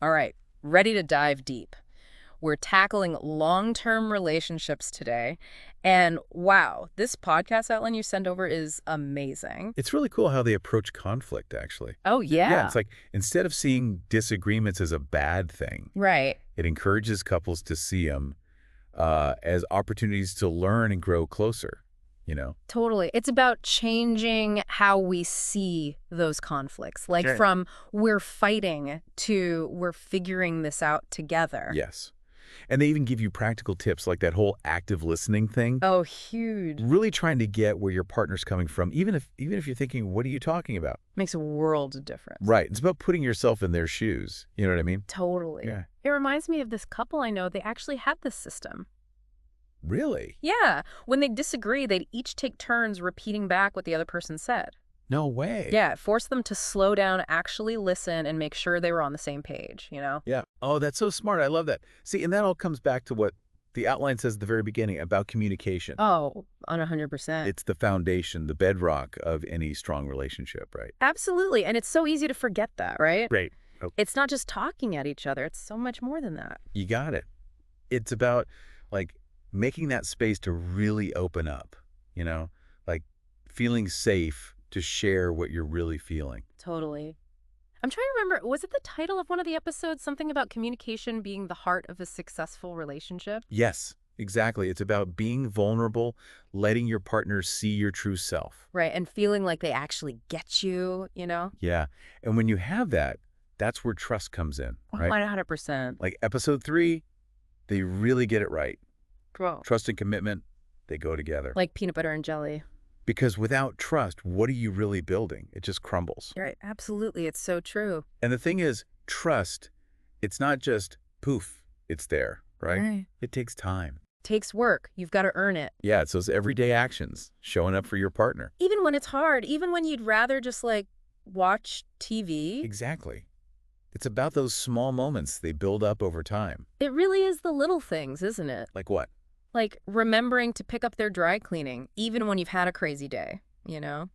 All right, ready to dive deep. We're tackling long-term relationships today. And wow, this podcast outline you sent over is amazing. It's really cool how they approach conflict, actually. Oh, Yeah, yeah. it's like instead of seeing disagreements as a bad thing, Right. it encourages couples to see them as opportunities to learn and grow closer, you know? Totally. It's about changing how we see those conflicts, like Sure. from we're fighting to we're figuring this out together. Yes. And they even give you practical tips like that whole active listening thing. Oh, huge. Really trying to get where your partner's coming from, even if you're thinking, what are you talking about? Makes a world of difference. Right. It's about putting yourself in their shoes. You know what I mean? Totally. Yeah. It reminds me of this couple I know, they actually had this system. Really? Yeah. When they disagree, they'd each take turns repeating back what the other person said. No way. Yeah, it forced them to slow down, actually listen, and make sure they were on the same page, you know? Yeah. Oh, that's so smart. I love that. See, and that all comes back to what the outline says at the very beginning about communication. Oh, on 100%. It's the foundation, the bedrock of any strong relationship, right? Absolutely. And it's so easy to forget that, right? Great. Oh, It's not just talking at each other. It's so much more than that. you got it. It's about like making that space to really open up, you know, like feeling safe to share what you're really feeling. Totally. I'm trying to remember, was it the title of one of the episodes, something about communication being the heart of a successful relationship? Yes, exactly. It's about being vulnerable, letting your partner see your true self. Right, and feeling like they actually get you, you know? Yeah. And when you have that, that's where trust comes in, right? 100%. Like episode 3, they really get it right. Bro. Trust and commitment, they go together. Like peanut butter and jelly. Because without trust, what are you really building? It just crumbles. Right, absolutely. It's so true. And the thing is, trust, it's not just poof, it's there, right? Right. It takes time. Takes work. You've got to earn it. Yeah, it's those everyday actions, showing up for your partner. Even when it's hard, even when you'd rather just like watch TV, Exactly. It's about those small moments they build up over time. it really is the little things, isn't it? Like what? Like remembering to pick up their dry cleaning, even when you've had a crazy day, you know?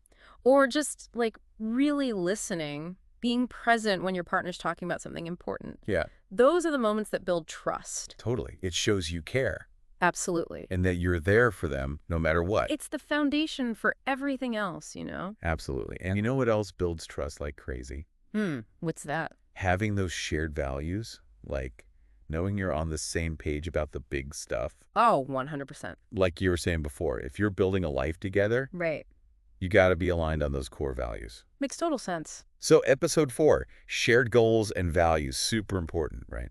Or just like really listening, being present when your partner's talking about something important. Yeah, Those are the moments that build trust. totally. It shows you care Absolutely. and that you're there for them no matter what. It's the foundation for everything else, you know? Absolutely. And you know what else builds trust like crazy? What's that? Having those shared values, like knowing you're on the same page about the big stuff. Oh, 100%. Like you were saying before, if you're building a life together, Right. you got to be aligned on those core values. Makes total sense. So episode 4, shared goals and values, super important, right?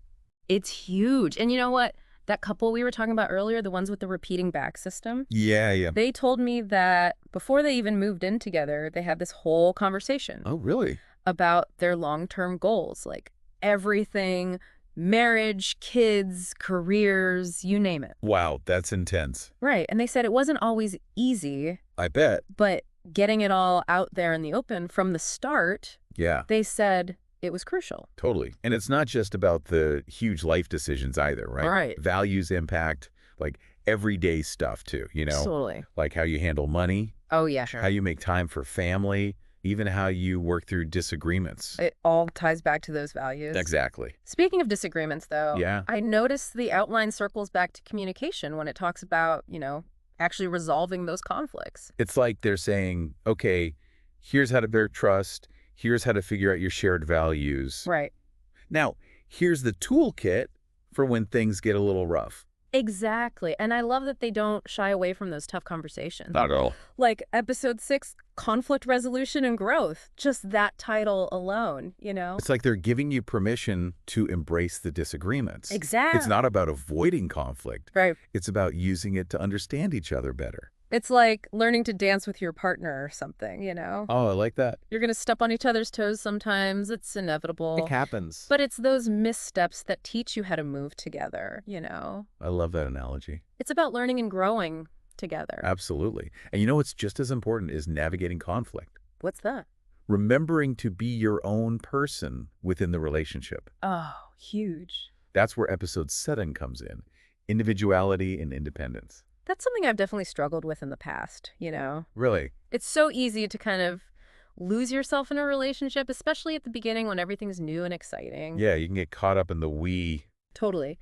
It's huge. And you know what? That couple we were talking about earlier, the ones with the repeating back system, Yeah. they told me that before they even moved in together, they had this whole conversation Oh, really? about their long-term goals, like everything, marriage, kids, careers, you name it. Wow, that's intense. Right. And they said it wasn't always easy, I bet. but getting it all out there in the open from the start, Yeah, they said it was crucial. totally. And it's not just about the huge life decisions either, right? Right. Values impact, like everyday stuff too, you know? Totally. Like how you handle money, Oh, yeah, sure. how you make time for family, even how you work through disagreements. It all ties back to those values. Exactly. Speaking of disagreements, though, Yeah. I noticed the outline circles back to communication when it talks about, actually resolving those conflicts. It's like they're saying, okay, here's how to build trust. Here's how to figure out your shared values. Right. Now, here's the toolkit for when things get a little rough. Exactly. And I love that they don't shy away from those tough conversations. Not at all. Like episode 6, conflict resolution and growth. Just that title alone, you know? It's like they're giving you permission to embrace the disagreements. Exactly. It's not about avoiding conflict. Right. It's about using it to understand each other better. It's like learning to dance with your partner or something, you know? Oh, I like that. You're going to step on each other's toes sometimes. It's inevitable. It happens. But it's those missteps that teach you how to move together, you know? I love that analogy. It's about learning and growing together. Absolutely. And you know what's just as important is navigating conflict. What's that? Remembering to be your own person within the relationship. Oh, huge. That's where episode 7 comes in. Individuality and independence. That's something I've definitely struggled with in the past, you know? Really? It's so easy to kind of lose yourself in a relationship, especially at the beginning when everything's new and exciting. Yeah, you can get caught up in the we. Totally.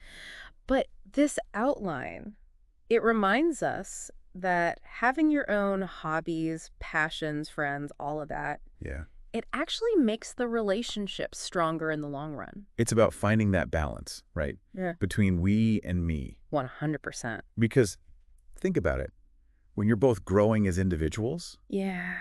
But this outline, it reminds us that having your own hobbies, passions, friends, all of that, Yeah. it actually makes the relationship stronger in the long run. It's about finding that balance, right? Yeah. Between we and me. 100%. Because think about it. When you're both growing as individuals, Yeah.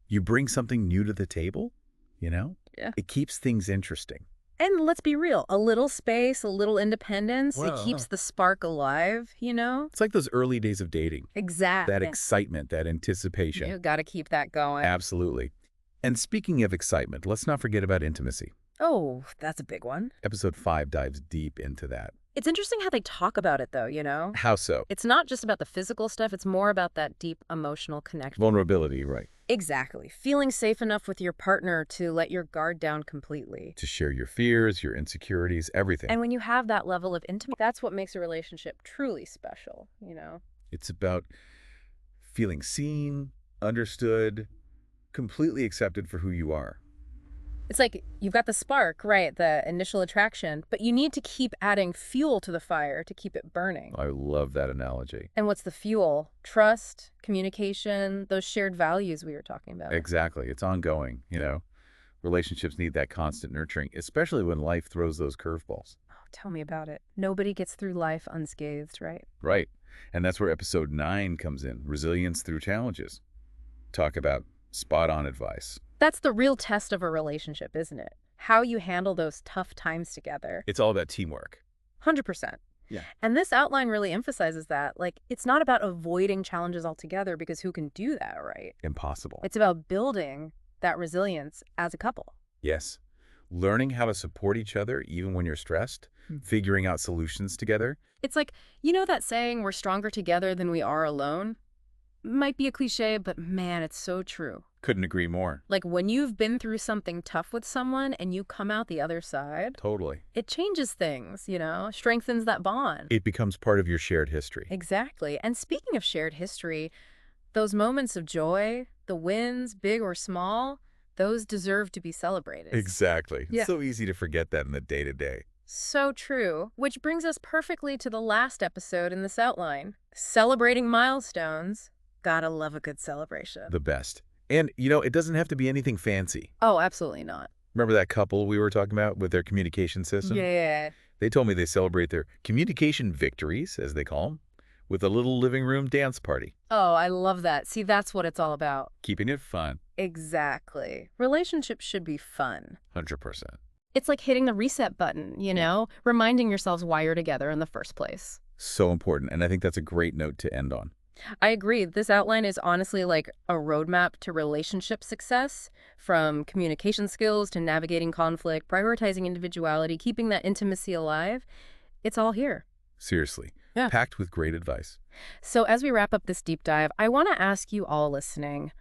you bring something new to the table, you know? Yeah. It keeps things interesting. And let's be real, a little space, a little independence, it keeps Well, the spark alive, you know? it's like those early days of dating. That Exactly. excitement, that anticipation. You got to keep that going. Absolutely. And speaking of excitement, let's not forget about intimacy. Oh, that's a big one. Episode 5 dives deep into that. It's interesting how they talk about it, though, you know? How so? It's not just about the physical stuff, it's more about that deep emotional connection. Vulnerability, right? Exactly. Feeling safe enough with your partner to let your guard down completely. To share your fears, your insecurities, everything. And when you have that level of intimacy, that's what makes a relationship truly special, you know? It's about feeling seen, understood, completely accepted for who you are. It's like you've got the spark, right, the initial attraction, but you need to keep adding fuel to the fire to keep it burning. I love that analogy. And what's the fuel? Trust, communication, those shared values we were talking about. Exactly. It's ongoing, you know. Relationships need that constant nurturing, especially when life throws those curveballs. Oh, tell me about it. Nobody gets through life unscathed, right? Right. And that's where episode 9 comes in, resilience through challenges. Talk about spot-on advice. That's the real test of a relationship, isn't it? How you handle those tough times together. It's all about teamwork. 100%. Yeah. And this outline really emphasizes that. Like, it's not about avoiding challenges altogether because who can do that, right? Impossible. It's about building that resilience as a couple. Yes. Learning how to support each other even when you're stressed, figuring out solutions together. It's like, you know that saying, we're stronger together than we are alone? Might be a cliche, but man, it's so true. Couldn't agree more. Like when you've been through something tough with someone and you come out the other side, Totally. it changes things, you know, strengthens that bond. It becomes part of your shared history. Exactly. And speaking of shared history, those moments of joy, the wins, big or small, those deserve to be celebrated. Exactly. Yeah. It's so easy to forget that in the day-to-day. So true. Which brings us perfectly to the last episode in this outline. Celebrating milestones. Gotta love a good celebration. The best. And, you know, it doesn't have to be anything fancy. Oh, absolutely not. Remember that couple we were talking about with their communication system? Yeah. They told me they celebrate their communication victories, as they call them, with a little living room dance party. Oh, I love that. See, that's what it's all about. Keeping it fun. Exactly. Relationships should be fun. 100%. It's like hitting the reset button, you know, reminding yourselves why you're together in the first place. So important. And I think that's a great note to end on. I agree. This outline is honestly like a roadmap to relationship success, from communication skills to navigating conflict, prioritizing individuality, keeping that intimacy alive. It's all here. Seriously. Yeah. Packed with great advice. So as we wrap up this deep dive, I want to ask you all listening,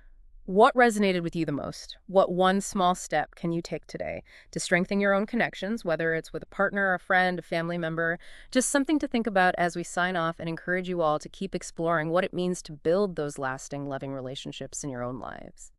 what resonated with you the most? What one small step can you take today to strengthen your own connections, whether it's with a partner, a friend, a family member? Just something to think about as we sign off and encourage you all to keep exploring what it means to build those lasting, loving relationships in your own lives.